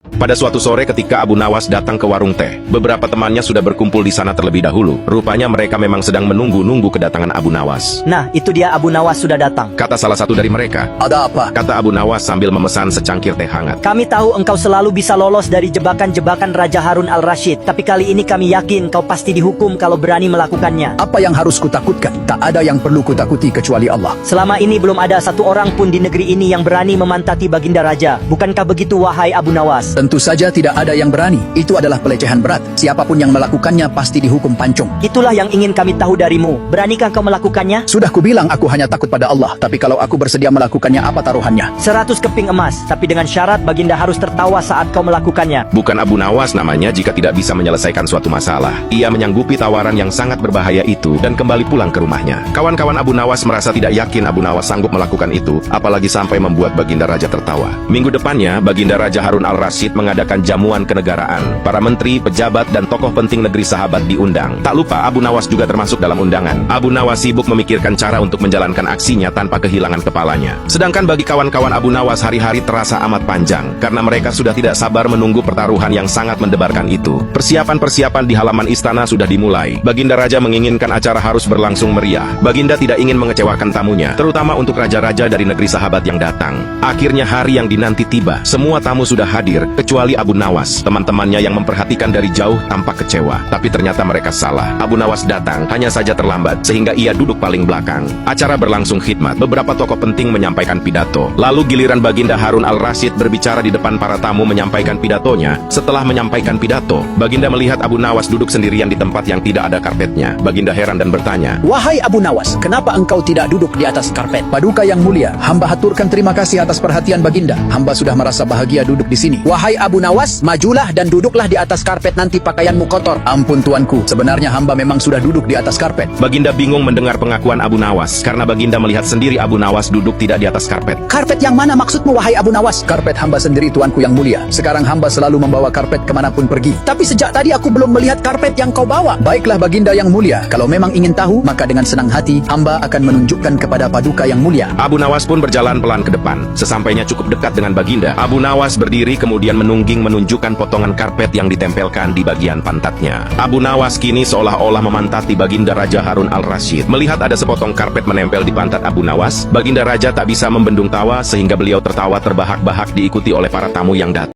Pada suatu sore ketika Abu Nawas datang ke warung teh, beberapa temannya sudah berkumpul di sana terlebih dahulu. Rupanya mereka memang sedang menunggu-nunggu kedatangan Abu Nawas. Nah, itu dia Abu Nawas sudah datang. Kata salah satu dari mereka. Ada apa? Kata Abu Nawas sambil memesan secangkir teh hangat. Kami tahu engkau selalu bisa lolos dari jebakan-jebakan Raja Harun al-Rasyid. Tapi kali ini kami yakin kau pasti dihukum kalau berani melakukannya. Apa yang harus kutakutkan? Tak ada yang perlu kutakuti kecuali Allah. Selama ini belum ada satu orang pun di negeri ini yang berani memantati Baginda Raja. Bukankah begitu, wahai Abu Nawas? Tentu saja tidak ada yang berani. Itu adalah pelecehan berat. Siapapun yang melakukannya pasti dihukum pancung. Itulah yang ingin kami tahu darimu. Beranikah kau melakukannya? Sudah kubilang aku hanya takut pada Allah. Tapi kalau aku bersedia melakukannya, apa taruhannya? 100 keping emas. Tapi dengan syarat Baginda harus tertawa saat kau melakukannya. Bukan Abu Nawas namanya jika tidak bisa menyelesaikan suatu masalah. Ia menyanggupi tawaran yang sangat berbahaya itu dan kembali pulang ke rumahnya. Kawan-kawan Abu Nawas merasa tidak yakin Abu Nawas sanggup melakukan itu, apalagi sampai membuat Baginda Raja tertawa. Minggu depannya, Baginda Raja Harun al-Rasyid mengadakan jamuan kenegaraan. Para menteri, pejabat, dan tokoh penting negeri sahabat diundang. Tak lupa Abu Nawas juga termasuk dalam undangan. Abu Nawas sibuk memikirkan cara untuk menjalankan aksinya tanpa kehilangan kepalanya. Sedangkan bagi kawan-kawan Abu Nawas, hari-hari terasa amat panjang, karena mereka sudah tidak sabar menunggu pertaruhan yang sangat mendebarkan itu. Persiapan-persiapan di halaman istana sudah dimulai. Baginda Raja menginginkan acara harus berlangsung meriah. Baginda tidak ingin mengecewakan tamunya, terutama untuk raja-raja dari negeri sahabat yang datang. Akhirnya hari yang dinanti tiba. Semua tamu sudah hadir, kecuali Abu Nawas. Teman-temannya yang memperhatikan dari jauh tampak kecewa. Tapi ternyata mereka salah. Abu Nawas datang, hanya saja terlambat, sehingga ia duduk paling belakang. Acara berlangsung khidmat. Beberapa tokoh penting menyampaikan pidato. Lalu giliran Baginda Harun al-Rasyid berbicara di depan para tamu menyampaikan pidatonya. Setelah menyampaikan pidato, Baginda melihat Abu Nawas duduk sendirian di tempat yang tidak ada karpetnya. Baginda heran dan bertanya, Wahai Abu Nawas, kenapa engkau tidak duduk di atas karpet? Paduka yang mulia, hamba haturkan terima kasih atas perhatian Baginda. Hamba sudah merasa bahagia duduk di sini. Wahai Abu Nawas, majulah dan duduklah di atas karpet, nanti pakaianmu kotor. Ampun tuanku, sebenarnya hamba memang sudah duduk di atas karpet. Baginda bingung mendengar pengakuan Abu Nawas, karena Baginda melihat sendiri Abu Nawas duduk tidak di atas karpet. Karpet yang mana maksudmu, wahai Abu Nawas? Karpet hamba sendiri, tuanku yang mulia. Sekarang hamba selalu membawa karpet kemanapun pergi. Tapi sejak tadi aku belum melihat karpet yang kau bawa. Baiklah Baginda yang mulia, kalau memang ingin tahu, maka dengan senang hati hamba akan menunjukkan kepada Paduka yang mulia. Abu Nawas pun berjalan pelan ke depan. Sesampainya cukup dekat dengan Baginda, Abu Nawas berdiri kemudian menungging menunjukkan potongan karpet yang ditempelkan di bagian pantatnya. Abu Nawas kini seolah-olah memantati Baginda Raja Harun al-Rasyid. Melihat ada sepotong karpet menempel di pantat Abu Nawas, Baginda Raja tak bisa membendung tawa sehingga beliau tertawa terbahak-bahak diikuti oleh para tamu yang datang.